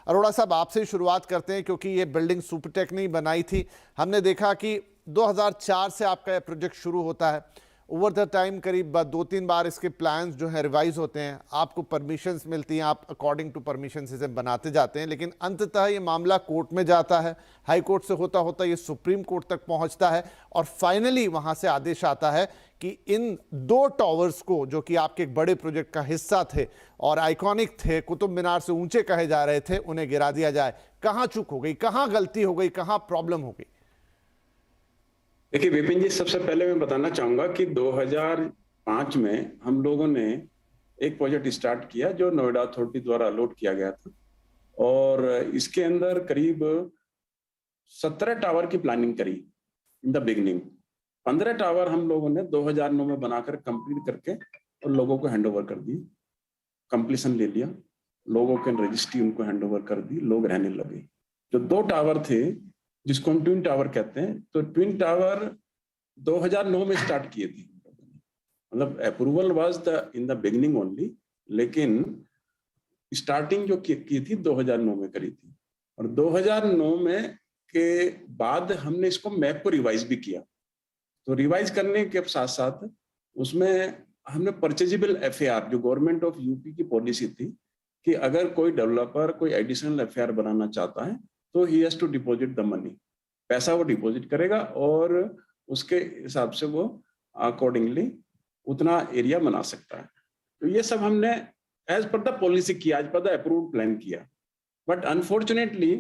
अरोड़ा साहब, आपसे ही शुरुआत करते हैं क्योंकि ये बिल्डिंग सुपरटेक ने बनाई थी। हमने देखा कि 2004 से आपका ये प्रोजेक्ट शुरू होता है। ओवर द टाइम करीब 2-3 बार इसके प्लान्स जो हैं रिवाइज होते हैं, आपको परमिशंस मिलती हैं, आप अकॉर्डिंग टू परमिशंस इसे बनाते जाते हैं, लेकिन अंततः ये मामला कोर्ट में जाता है। हाई कोर्ट से होता होता ये सुप्रीम कोर्ट तक पहुंचता है और फाइनली वहां से आदेश आता है कि इन 2 टावर्स को, जो कि आपके एक बड़े प्रोजेक्ट का हिस्सा थे और आइकॉनिक थे, कुतुब मीनार से ऊंचे कहे जा रहे थे, उन्हें गिरा दिया जाए। कहां चूक हो गई, कहां गलती हो गई, कहां प्रॉब्लम हो गई? देखिए विपिन जी, सबसे पहले मैं बताना चाहूंगा कि 2005 में हम लोगों ने एक प्रोजेक्ट स्टार्ट किया जो नोएडा अथॉरिटी द्वारा अलॉट किया गया था और इसके अंदर करीब 17 टावर की प्लानिंग करी इन द बिगनिंग। 15 टावर हम लोगों ने 2009 में बनाकर कंप्लीट करके और लोगों को हैंड ओवर कर दी, कंप्लीशन ले लिया, लोगों के रजिस्ट्री उनको हैंड ओवर कर दी, लोग रहने लगे। जो 2 टावर थे जिसको हम ट्विन टावर कहते हैं, तो ट्विन टावर 2009 में स्टार्ट किए थे, मतलब approval was the in the beginning only, लेकिन स्टार्टिंग जो की थी 2009 में करी थी। और 2009 में के बाद हमने इसको मैप को रिवाइज भी किया। तो रिवाइज करने के साथ साथ उसमें हमने परचेजेबल एफएआर, जो गवर्नमेंट ऑफ यूपी की पॉलिसी थी कि अगर कोई डेवलपर कोई एडिशनल एफएआर बनाना चाहता है तो he has to deposit the money, पैसा वो डिपॉजिट करेगा और उसके हिसाब से वो अकॉर्डिंगली उतना एरिया बना सकता है। तो ये सब हमने एज पर द पॉलिसी किया, as per the approved plan किया। बट अनफॉर्चुनेटली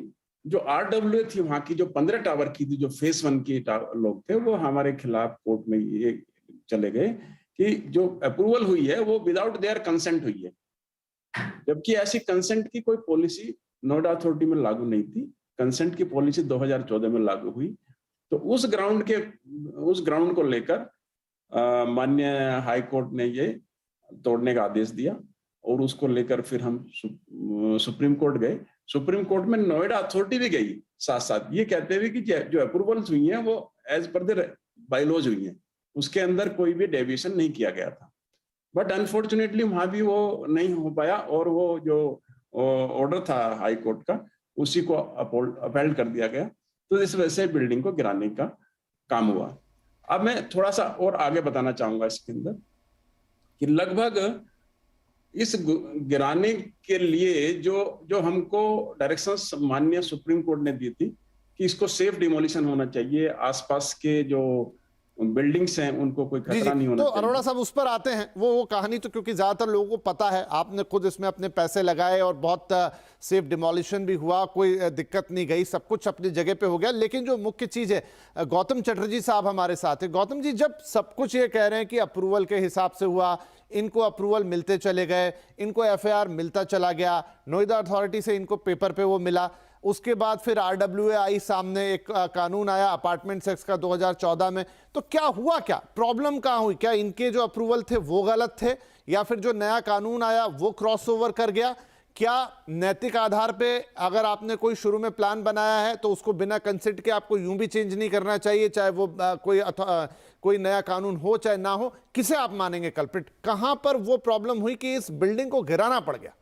जो आरडब्ल्यू थी वहां की, जो 15 टावर की थी, जो फेज 1 के लोग थे, वो हमारे खिलाफ कोर्ट में ये चले गए कि जो अप्रूवल हुई है वो विदाउट देयर कंसेंट हुई है, जबकि ऐसी कंसेंट की कोई पॉलिसी नोएडा अथॉरिटी में लागू नहीं थी। कंसेंट की पॉलिसी 2014 में लागू हुई। तो उस ग्राउंड को लेकर माननीय हाई कोर्ट ने ये तोड़ने का आदेश दिया और उसको लेकर फिर हम सुप्रीम कोर्ट गए। सुप्रीम कोर्ट में नोएडा अथॉरिटी भी गई साथ साथ, ये कहते हुए कि जो अप्रूवल्स हुई हैं वो एज पर द बायलॉज हुई हैं, उसके अंदर कोई भी डेविएशन नहीं किया गया था। बट अनफॉर्चुनेटली वहां भी वो नहीं हो पाया और वो जो ऑर्डर था हाई कोर्ट का उसी को अपहेल्ड कर दिया गया। तो इस वजह से बिल्डिंग को गिराने का काम हुआ। अब मैं थोड़ा सा और आगे बताना चाहूंगा इसके अंदर कि लगभग इस गिराने के लिए जो हमको डायरेक्शंस माननीय सुप्रीम कोर्ट ने दी थी कि इसको सेफ डिमोलिशन होना चाहिए, आसपास के जो बिल्डिंग्स हैं उनको कोई खतरा नहीं होना तो चाहिए। अरोड़ा साहब, उस पर आते हैं। वो कहानी तो क्योंकि ज्यादातर लोगों को पता है, आपने खुद इसमें अपने पैसे लगाए और बहुत सेफ डिमोलिशन भी हुआ, कोई दिक्कत नहीं गई, सब कुछ अपनी जगह पे हो गया। लेकिन जो मुख्य चीज है, गौतम चटर्जी साहब हमारे साथ है। गौतम जी, जब सब कुछ ये कह रहे हैं कि अप्रूवल के हिसाब से हुआ, इनको अप्रूवल मिलते चले गए, इनको एफआईआर मिलता चला गया, नोएडा अथॉरिटी से इनको पेपर पे वो मिला, उसके बाद फिर आरडब्ल्यूए आई, सामने एक कानून आया अपार्टमेंट एक्ट का 2014 में, तो क्या हुआ, क्या प्रॉब्लम कहां हुई? क्या इनके जो अप्रूवल थे वो गलत थे, या फिर जो नया कानून आया वो क्रॉस ओवर कर गया? क्या नैतिक आधार पे अगर आपने कोई शुरू में प्लान बनाया है तो उसको बिना कंसेंट के आपको यूं भी चेंज नहीं करना चाहिए, चाहे वो कोई नया कानून हो चाहे ना हो? किसे आप मानेंगे कल्प्रिट? कहां पर वो प्रॉब्लम हुई कि इस बिल्डिंग को गिराना पड़ गया?